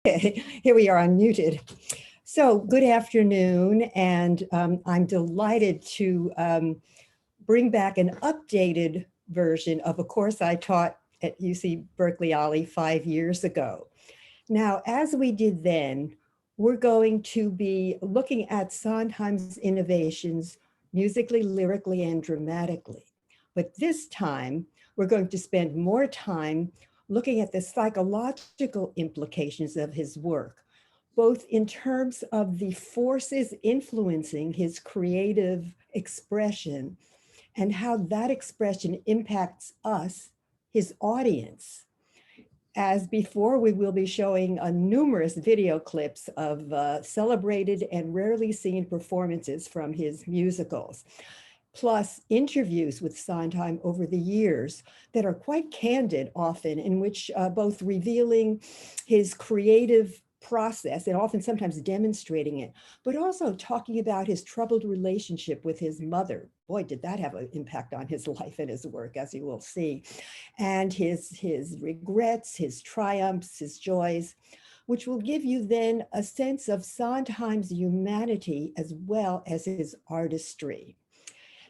Okay, here we are unmuted. So good afternoon, and I'm delighted to bring back an updated version of a course I taught at UC Berkeley OLLI 5 years ago. Now, as we did then, we're going to be looking at Sondheim's innovations musically, lyrically, and dramatically. But this time, we're going to spend more time looking at the psychological implications of his work, both in terms of the forces influencing his creative expression and how that expression impacts us, his audience. As before, we will be showing numerous video clips of celebrated and rarely seen performances from his musicals, plus interviews with Sondheim over the years that are quite candid often, in which both revealing his creative process and often sometimes demonstrating it, but also talking about his troubled relationship with his mother. Boy, did that have an impact on his life and his work, as you will see, and his regrets, his triumphs, his joys, which will give you then a sense of Sondheim's humanity as well as his artistry.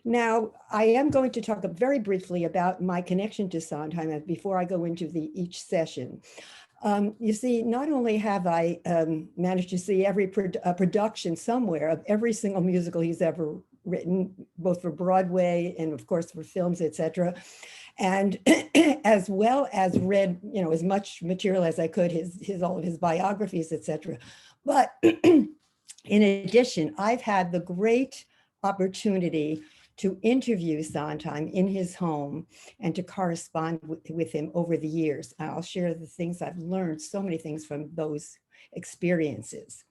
Now, I am going to talk very briefly about my connection to Sondheim before I go into each session. You see, not only have I managed to see every production somewhere of every single musical he's ever written, both for Broadway and of course for films, etc., and as well as read, as much material as I could, all of his biographies, etc. But in addition, I've had the great opportunity to interview Sondheim in his home and to correspond with him over the years. I'll share the things I've learned, so many things from those experiences.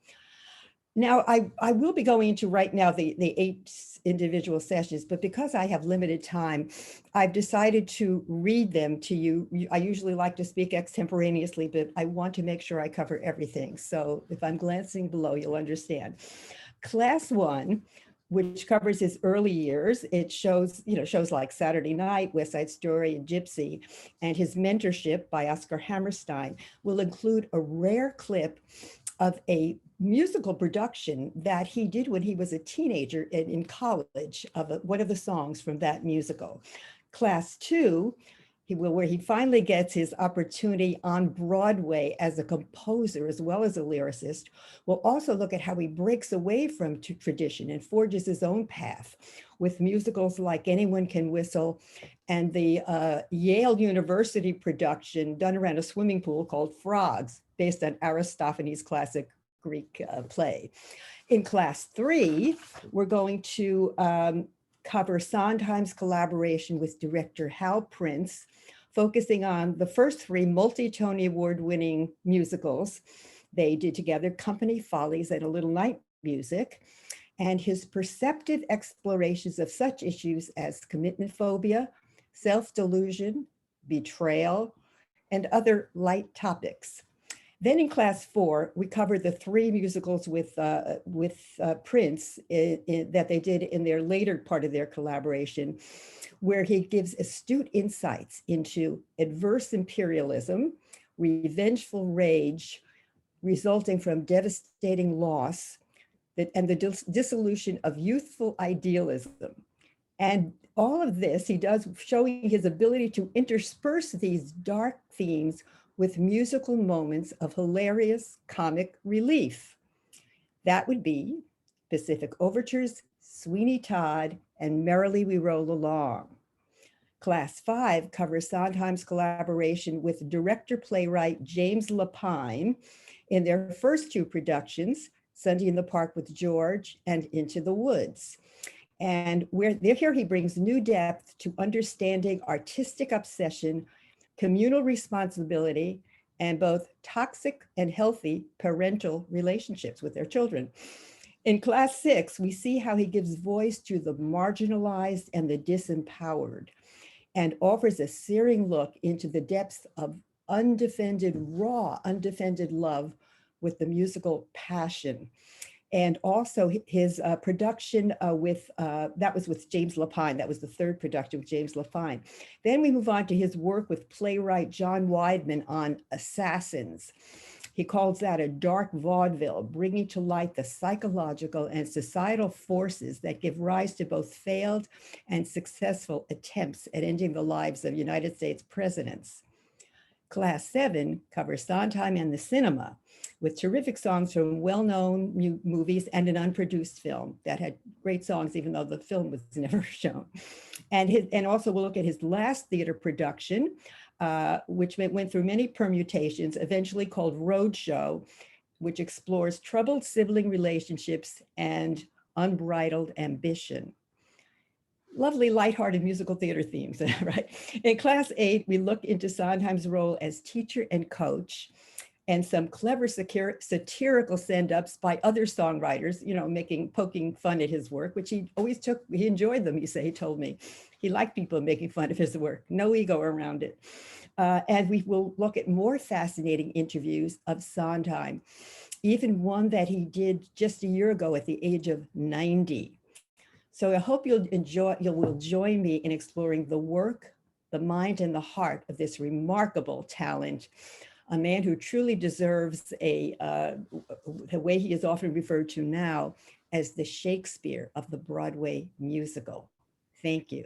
Now, I will be going into right now the 8 individual sessions, but because I have limited time, I've decided to read them to you. I usually like to speak extemporaneously, but I want to make sure I cover everything. So if I'm glancing below, you'll understand. Class 1, which covers his early years. It shows, shows like Saturday Night, West Side Story, and Gypsy, and his mentorship by Oscar Hammerstein will include a rare clip of a musical production that he did when he was a teenager in college of one of the songs from that musical. Class 2, where he finally gets his opportunity on Broadway as a composer as well as a lyricist, will also look at how he breaks away from tradition and forges his own path with musicals like Anyone Can Whistle and the Yale University production done around a swimming pool called Frogs, based on Aristophanes' classic Greek play. In class 3, we're going to cover Sondheim's collaboration with director Hal Prince, focusing on the first 3 multi-Tony Award-winning musicals they did together, Company, Follies, and A Little Night Music, and his perceptive explorations of such issues as commitment phobia, self-delusion, betrayal, and other light topics. Then in class 4, we covered the 3 musicals with Prince that they did in their later part of their collaboration, where he gives astute insights into adverse imperialism, revengeful rage resulting from devastating loss, and the dissolution of youthful idealism. And all of this he does, showing his ability to intersperse these dark themes with musical moments of hilarious comic relief. That would be Pacific Overtures, Sweeney Todd, and Merrily We Roll Along. Class 5 covers Sondheim's collaboration with director-playwright James Lapine in their first 2 productions, Sunday in the Park with George and Into the Woods. And here he brings new depth to understanding artistic obsession, communal responsibility, and both toxic and healthy parental relationships with their children. In class 6, we see how he gives voice to the marginalized and the disempowered, and offers a searing look into the depths of raw, undefended love with the musical Passion. And also his production that was with James Lapine. That was the 3rd production with James Lapine. Then we move on to his work with playwright John Weidman on Assassins. He calls that a dark vaudeville, bringing to light the psychological and societal forces that give rise to both failed and successful attempts at ending the lives of United States presidents. Class 7 covers Sondheim and the cinema, with terrific songs from well-known movies and an unproduced film that had great songs, even though the film was never shown. And also we'll look at his last theater production, which went through many permutations, eventually called Roadshow, which explores troubled sibling relationships and unbridled ambition. Lovely, lighthearted musical theater themes, right? In Class 8, we look into Sondheim's role as teacher and coach, and some clever satirical send-ups by other songwriters, you know, poking fun at his work, which he always he enjoyed them, he told me. He liked people making fun of his work, no ego around it. And we will look at more fascinating interviews of Sondheim, even one that he did just a year ago at the age of 90. So I hope you will join me in exploring the work, the mind, and the heart of this remarkable talent, a man who truly deserves the way he is often referred to now as the Shakespeare of the Broadway musical. Thank you.